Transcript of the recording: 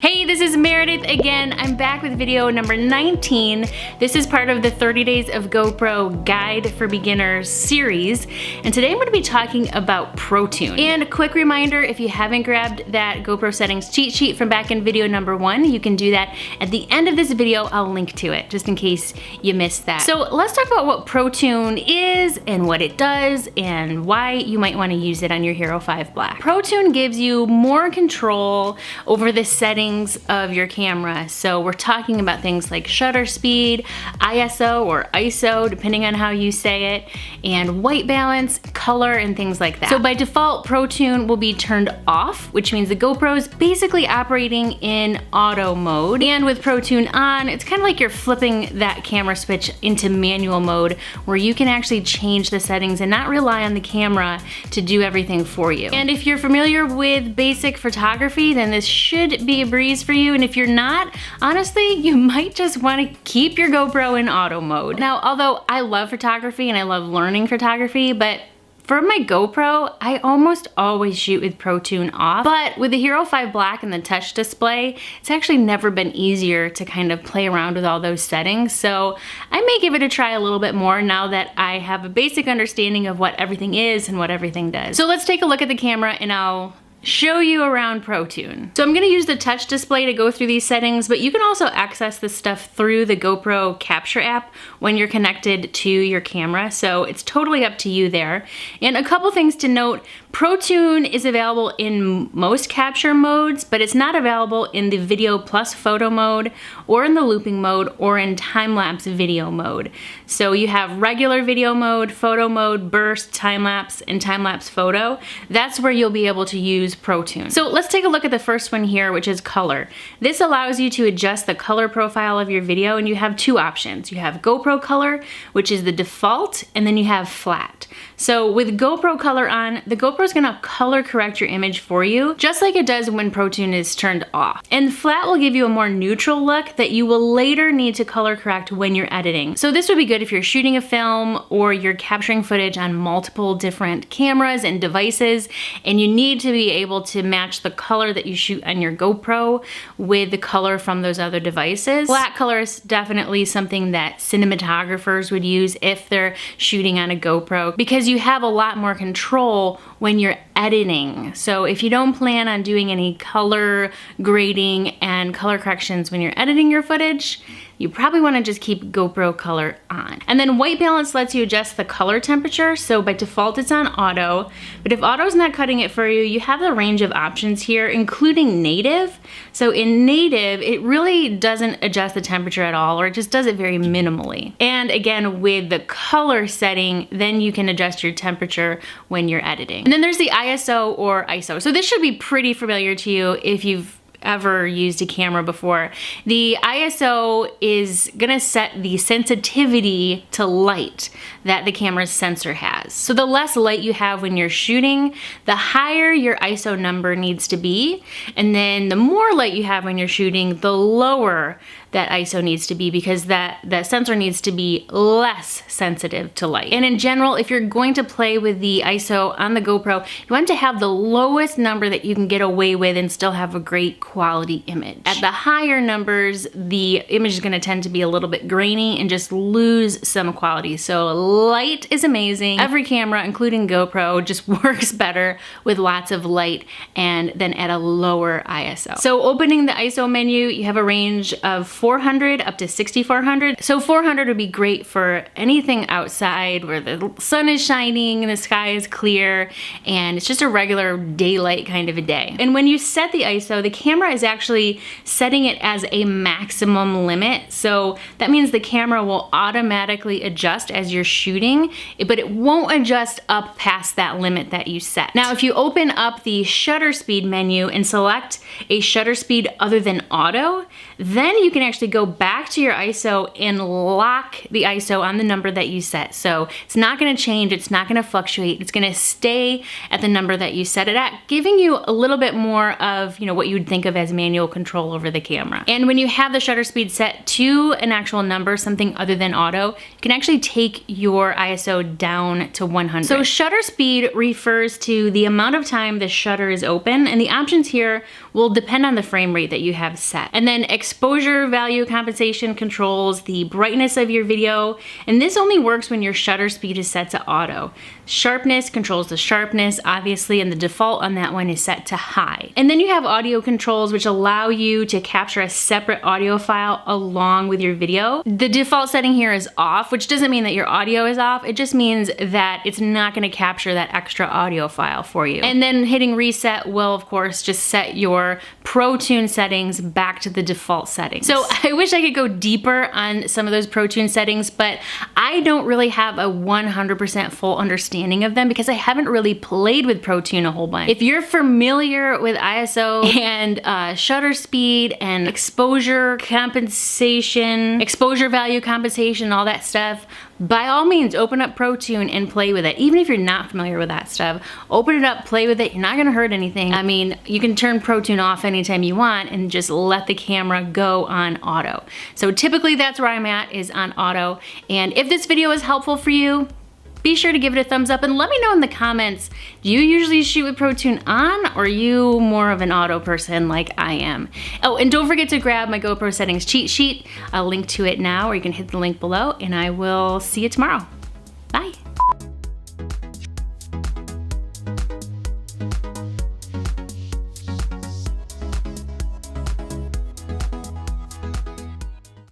Hey, this is Meredith again. I'm back with video number 19. This is part of the 30 Days of GoPro Guide for Beginners series. And today I'm going to be talking about Protune. And a quick reminder, if you haven't grabbed that GoPro Settings Cheat Sheet from back in video number 1, you can do that at the end of this video. I'll link to it just in case you missed that. So let's talk about what Protune is and what it does and why you might want to use it on your Hero 5 Black. Protune gives you more control over the settings of your camera. So we're talking about things like shutter speed, ISO or ISO, depending on how you say it, and white balance, color, and things like that. So by default, Protune will be turned off, which means the GoPro is basically operating in auto mode. And with Protune on, it's kind of like you're flipping that camera switch into manual mode, where you can actually change the settings and not rely on the camera to do everything for you. And if you're familiar with basic photography, then this should be a breeze for you, and if you're not, honestly, you might just want to keep your GoPro in auto mode. Now, although I love photography and I love learning photography, but for my GoPro, I almost always shoot with Protune off. But with the Hero 5 Black and the touch display, it's actually never been easier to kind of play around with all those settings. So I may give it a try a little bit more now that I have a basic understanding of what everything is and what everything does. So let's take a look at the camera and I'll show you around Protune. So I'm gonna use the touch display to go through these settings, but you can also access this stuff through the GoPro Capture app when you're connected to your camera, so it's totally up to you there. And a couple things to note, Protune is available in most capture modes, but it's not available in the video plus photo mode, or in the looping mode, or in time-lapse video mode. So you have regular video mode, photo mode, burst, time-lapse, and time-lapse photo. That's where you'll be able to use Protune. So let's take a look at the first one here, which is color. This allows you to adjust the color profile of your video, and you have two options. You have GoPro color, which is the default, and then you have flat. So with GoPro color on, the GoPro is gonna color correct your image for you, just like it does when Protune is turned off. And flat will give you a more neutral look that you will later need to color correct when you're editing. So this would be good if you're shooting a film or you're capturing footage on multiple different cameras and devices, and you need to be able to match the color that you shoot on your GoPro with the color from those other devices. Flat color is definitely something that cinematographers would use if they're shooting on a GoPro, because you have a lot more control when you're editing. So if you don't plan on doing any color grading and color corrections when you're editing your footage, you probably want to just keep GoPro color on. And then white balance lets you adjust the color temperature. So by default, it's on auto, but if auto's not cutting it for you, you have the range of options here, including native. So in native, it really doesn't adjust the temperature at all, or it just does it very minimally. And again, with the color setting, then you can adjust your temperature when you're editing. And then there's the ISO or ISO. So this should be pretty familiar to you if you've ever used a camera before. The ISO is gonna set the sensitivity to light that the camera's sensor has. So the less light you have when you're shooting, the higher your ISO number needs to be. And then the more light you have when you're shooting, the lower that ISO needs to be, because that sensor needs to be less sensitive to light. And in general, if you're going to play with the ISO on the GoPro, you want to have the lowest number that you can get away with and still have a great quality image. At the higher numbers, the image is gonna tend to be a little bit grainy and just lose some quality. So light is amazing. Every camera, including GoPro, just works better with lots of light and then at a lower ISO. So opening the ISO menu, you have a range of 400 up to 6400. So 400 would be great for anything outside where the sun is shining and the sky is clear and it's just a regular daylight kind of a day. And when you set the ISO, the camera is actually setting it as a maximum limit. So that means the camera will automatically adjust as you're shooting, but it won't adjust up past that limit that you set. Now, if you open up the shutter speed menu and select a shutter speed other than auto, then you can actually go back to your ISO and lock the ISO on the number that you set. So it's not gonna change, it's not gonna fluctuate, it's gonna stay at the number that you set it at, giving you a little bit more of, you know, what you would think of as manual control over the camera. And when you have the shutter speed set to an actual number, something other than auto, you can actually take your ISO down to 100. So shutter speed refers to the amount of time the shutter is open, and the options here will depend on the frame rate that you have set. And then exposure value compensation controls the brightness of your video, and this only works when your shutter speed is set to auto. Sharpness controls the sharpness, obviously, and the default on that one is set to high. And then you have audio controls, which allow you to capture a separate audio file along with your video. The default setting here is off, which doesn't mean that your audio is off. It just means that it's not gonna capture that extra audio file for you. And then hitting reset will, of course, just set your Protune settings back to the default settings. So I wish I could go deeper on some of those Protune settings, but I don't really have a 100% full understanding of them because I haven't really played with Protune a whole bunch. If you're familiar with ISO and shutter speed and exposure compensation, exposure value compensation, all that stuff, by all means, open up Protune and play with it. Even if you're not familiar with that stuff, open it up, play with it. You're not gonna hurt anything. I mean, you can turn Protune off anytime you want and just let the camera go on auto. So typically that's where I'm at, is on auto. And if this video is helpful for you, be sure to give it a thumbs up and let me know in the comments, do you usually shoot with Protune on, or are you more of an auto person like I am? Oh, and don't forget to grab my GoPro Settings Cheat Sheet. I'll link to it now, or you can hit the link below, and I will see you tomorrow. Bye.